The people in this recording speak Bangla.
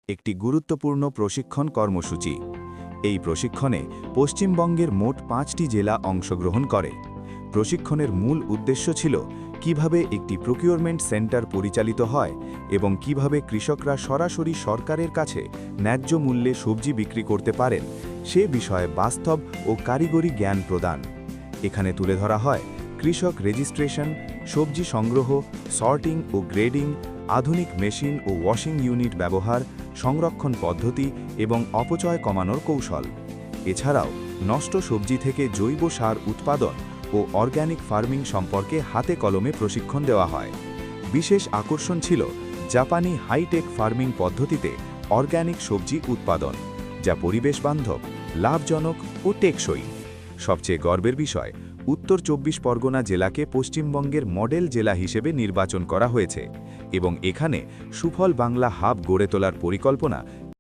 একটি গুরুত্বপূর্ণ প্রশিক্ষণ কর্মসূচি। এই প্রশিক্ষণে পশ্চিমবঙ্গের মোট 5টি জেলা অংশগ্রহণ করে। প্রশিক্ষণের মূল উদ্দেশ্য ছিল কিভাবে একটি প্রকিউরমেন্ট সেন্টার পরিচালিত হয় এবং কিভাবে কৃষকরা সরাসরি সরকারের কাছে ন্যায্য মূল্যে সবজি বিক্রি করতে পারেন সে বিষয়ে বাস্তব ও কারিগরি জ্ঞান প্রদান। এখানে তুলে ধরা হয় কৃষক রেজিস্ট্রেশন, সবজি সংগ্রহ, সর্টিং ও গ্রেডিং, আধুনিক মেশিন ও ওয়াশিং ইউনিট ব্যবহার, সংরক্ষণ পদ্ধতি এবং অপচয় কমানোর কৌশল। এছাড়াও নষ্ট সবজি থেকে জৈব সার উৎপাদন ও অর্গ্যানিক ফার্মিং সম্পর্কে হাতে কলমে প্রশিক্ষণ দেওয়া হয়। বিশেষ আকর্ষণ ছিল জাপানি হাইটেক ফার্মিং পদ্ধতিতে অর্গ্যানিক সবজি উৎপাদন, যা পরিবেশ বান্ধব, লাভজনক ও টেকসই। সবচেয়ে গর্বের বিষয়, উত্তর 24 পরগনা জেলাকে পশ্চিমবঙ্গের মডেল জেলা হিসেবে নির্বাচন করা হয়েছে এবং এখানে সুফল বাংলা হাব গড়ে তোলার পরিকল্পনা